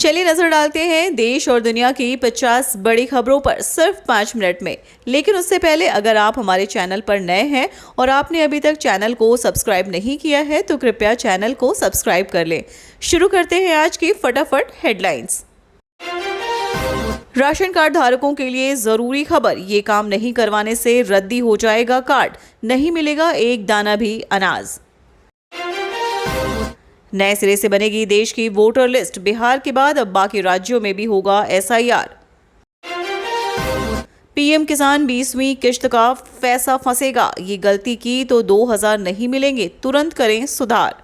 चलिए नजर डालते हैं देश और दुनिया की 50 बड़ी खबरों पर सिर्फ 5 मिनट में। लेकिन उससे पहले अगर आप हमारे चैनल पर नए हैं और आपने अभी तक चैनल को सब्सक्राइब नहीं किया है तो कृपया चैनल को सब्सक्राइब कर लें। शुरू करते हैं आज की फटाफट हेडलाइंस। राशन कार्ड धारकों के लिए जरूरी खबर, ये काम नहीं करवाने से रद्दी हो जाएगा कार्ड, नहीं मिलेगा एक दाना भी अनाज। नए सिरे से बनेगी देश की वोटर लिस्ट, बिहार के बाद अब बाकी राज्यों में भी होगा एसआईआर। पीएम किसान 20वीं किश्त का पैसा फंसेगा, ये गलती की तो 2000 नहीं मिलेंगे, तुरंत करें सुधार।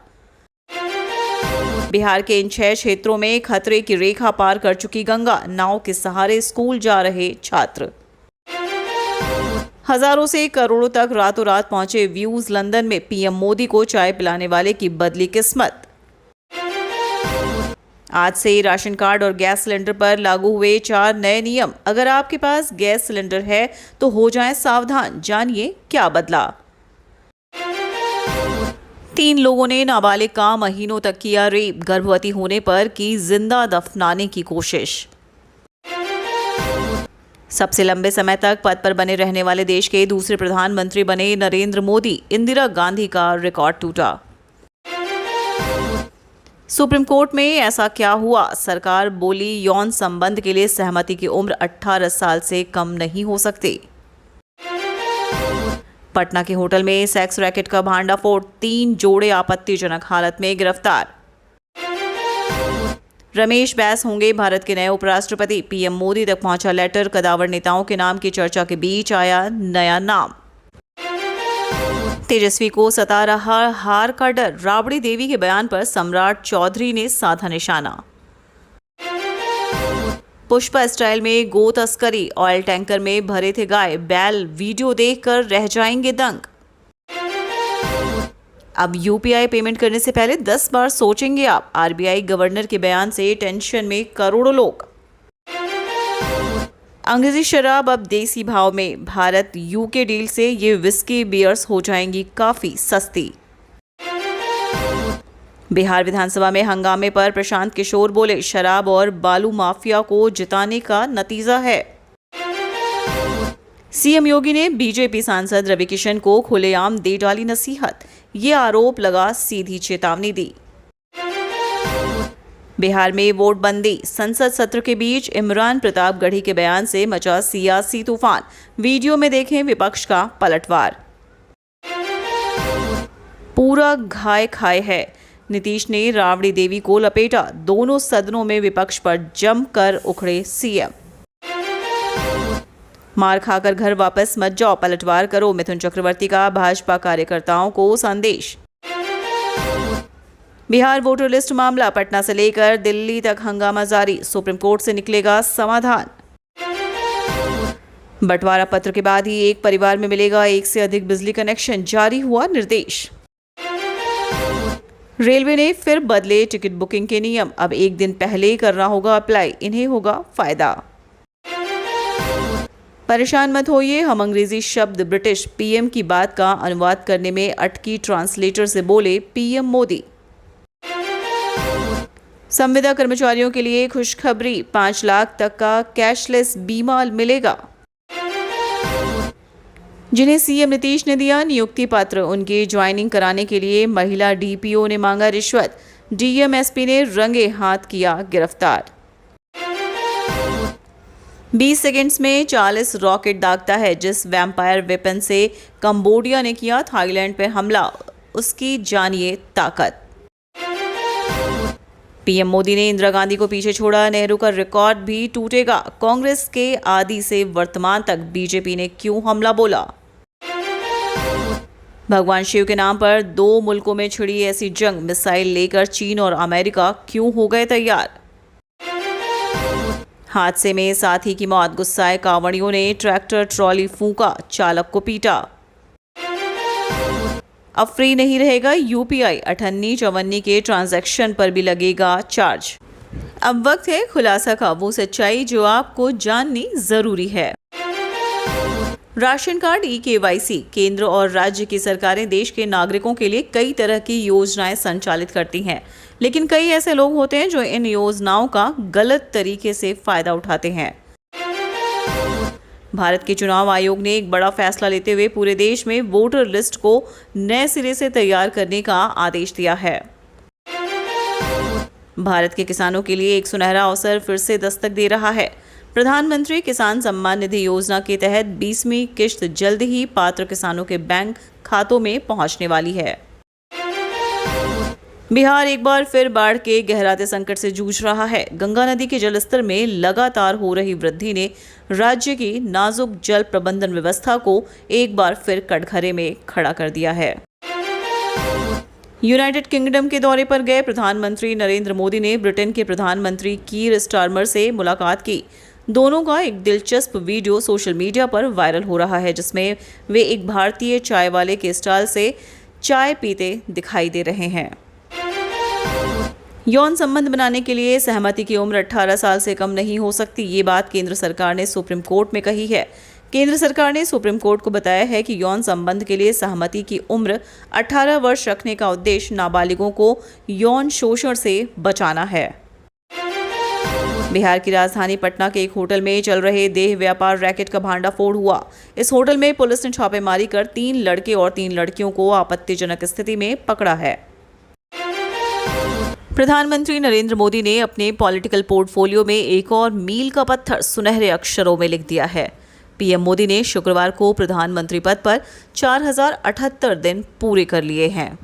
बिहार के इन 6 क्षेत्रों में खतरे की रेखा पार कर चुकी गंगा, नाव के सहारे स्कूल जा रहे छात्र। हजारों से करोड़ों तक रातों रात पहुंचे व्यूज, लंदन में पीएम मोदी को चाय पिलाने वाले की बदली किस्मत। आज से राशन कार्ड और गैस सिलेंडर पर लागू हुए 4 नए नियम। अगर आपके पास गैस सिलेंडर है तो हो जाएं सावधान, जानिए क्या बदला। 3 लोगों ने नाबालिग का महीनों तक किया रेप, गर्भवती होने पर की जिंदा दफनाने की कोशिश। सबसे लंबे समय तक पद पर बने रहने वाले देश के दूसरे प्रधानमंत्री बने नरेंद्र मोदी, इंदिरा गांधी का रिकॉर्ड टूटा। सुप्रीम कोर्ट में ऐसा क्या हुआ, सरकार बोली यौन संबंध के लिए सहमति की उम्र 18 साल से कम नहीं हो सकती। पटना के होटल में सेक्स रैकेट का भांडाफोड़, 3 जोड़े आपत्तिजनक हालत में गिरफ्तार। रमेश बैस होंगे भारत के नए उपराष्ट्रपति, पीएम मोदी तक पहुंचा लेटर, कदावर नेताओं के नाम की चर्चा के बीच आया नया नाम। तेजस्वी को सता रहा हार का डर, राबड़ी देवी के बयान पर सम्राट चौधरी ने साधा निशाना। पुष्पा स्टाइल में गो तस्करी, ऑयल टैंकर में भरे थे गाय बैल, वीडियो देखकर रह जाएंगे दंग। अब यूपीआई पेमेंट करने से पहले 10 बार सोचेंगे आप, आरबीआई गवर्नर के बयान से टेंशन में करोड़ों लोग। अंग्रेजी शराब अब देसी भाव में, भारत यूके डील से ये विस्की बियर्स हो जाएंगी काफी सस्ती। बिहार विधानसभा में हंगामे पर प्रशांत किशोर बोले, शराब और बालू माफिया को जिताने का नतीजा है। सीएम योगी ने बीजेपी सांसद रवि किशन को खुलेआम दे डाली नसीहत, ये आरोप लगा सीधी चेतावनी दी। बिहार में वोट बंदी, संसद सत्र के बीच इमरान प्रतापगढ़ी के बयान से मचा सियासी तूफान, वीडियो में देखें विपक्ष का पलटवार। पूरा घाय खाए है, नीतीश ने राबड़ी देवी को लपेटा, दोनों सदनों में विपक्ष पर जमकर उखड़े सीएम। मार खाकर घर वापस मत जाओ, पलटवार करो, मिथुन चक्रवर्ती का भाजपा कार्यकर्ताओं को संदेश। बिहार वोटर लिस्ट मामला, पटना से लेकर दिल्ली तक हंगामा जारी, सुप्रीम कोर्ट से निकलेगा समाधान। बंटवारा पत्र के बाद ही एक परिवार में मिलेगा 1 से अधिक बिजली कनेक्शन, जारी हुआ निर्देश। रेलवे ने फिर बदले टिकट बुकिंग के नियम, अब 1 दिन पहले ही करना होगा अप्लाई, इन्हें होगा फायदा। परेशान मत होइए, हम अंग्रेजी शब्द ब्रिटिश पीएम की बात का अनुवाद करने में अटकी ट्रांसलेटर से बोले पीएम मोदी। संविदा कर्मचारियों के लिए खुशखबरी, 5 लाख तक का कैशलेस बीमा मिलेगा। जिन्हें सीएम नीतीश ने दिया नियुक्ति पत्र, उनकी ज्वाइनिंग कराने के लिए महिला डीपीओ ने मांगा रिश्वत, डीएम-एसपी ने रंगे हाथ किया गिरफ्तार। 20 सेकंड्स में 40 रॉकेट दागता है, जिस वैम्पायर वेपन से कंबोडिया ने किया थाईलैंड पर हमला, उसकी जानिए ताकत। पीएम मोदी ने इंदिरा गांधी को पीछे छोड़ा, नेहरू का रिकॉर्ड भी टूटेगा, कांग्रेस के आदि से वर्तमान तक बीजेपी ने क्यों हमला बोला। भगवान शिव के नाम पर 2 मुल्कों में छिड़ी ऐसी जंग, मिसाइल लेकर चीन और अमेरिका क्यों हो गए तैयार। हादसे में साथी की मौत, गुस्साए कांवड़ियों ने ट्रैक्टर ट्रॉली फूंका, चालक को पीटा। अब फ्री नहीं रहेगा यूपीआई, 58-54 के ट्रांजैक्शन पर भी लगेगा चार्ज। अब वक्त है खुलासा का, वो सच्चाई जो आपको जाननी जरूरी है। राशन कार्ड ई-केवाईसी, केंद्र और राज्य की सरकारें देश के नागरिकों के लिए कई तरह की योजनाएं संचालित करती हैं, लेकिन कई ऐसे लोग होते हैं जो इन योजनाओं का गलत तरीके से फायदा उठाते हैं। भारत के चुनाव आयोग ने एक बड़ा फैसला लेते हुए पूरे देश में वोटर लिस्ट को नए सिरे से तैयार करने का आदेश दिया है। भारत के किसानों के लिए एक सुनहरा अवसर फिर से दस्तक दे रहा है। प्रधानमंत्री किसान सम्मान निधि योजना के तहत 20वीं किश्त जल्द ही पात्र किसानों के बैंक खातों में पहुंचने वाली है। बिहार एक बार फिर बाढ़ के गहराते संकट से जूझ रहा है। गंगा नदी के जलस्तर में लगातार हो रही वृद्धि ने राज्य की नाजुक जल प्रबंधन व्यवस्था को एक बार फिर कटघरे में खड़ा कर दिया है। यूनाइटेड किंगडम के दौरे पर गए प्रधानमंत्री नरेंद्र मोदी ने ब्रिटेन के प्रधानमंत्री कीर स्टारमर से मुलाकात की। दोनों का एक दिलचस्प वीडियो सोशल मीडिया पर वायरल हो रहा है, जिसमें वे एक भारतीय चाय वाले के स्टॉल से चाय पीते दिखाई दे रहे हैं। यौन संबंध बनाने के लिए सहमति की उम्र 18 साल से कम नहीं हो सकती। ये बात केंद्र सरकार ने सुप्रीम कोर्ट में कही है। केंद्र सरकार ने सुप्रीम कोर्ट को बताया है कि यौन संबंध के लिए सहमति की उम्र 18 वर्ष रखने का उद्देश्य नाबालिगों को यौन शोषण से बचाना है। बिहार की राजधानी पटना के एक होटल में चल रहे देह व्यापार रैकेट का भांडाफोड़ हुआ। इस होटल में पुलिस ने छापेमारी कर 3 लड़के और 3 लड़कियों को आपत्तिजनक स्थिति में पकड़ा है। प्रधानमंत्री नरेंद्र मोदी ने अपने पॉलिटिकल पोर्टफोलियो में एक और मील का पत्थर सुनहरे अक्षरों में लिख दिया है। पीएम मोदी ने शुक्रवार को प्रधानमंत्री पद पर 4078 दिन पूरे कर लिए हैं।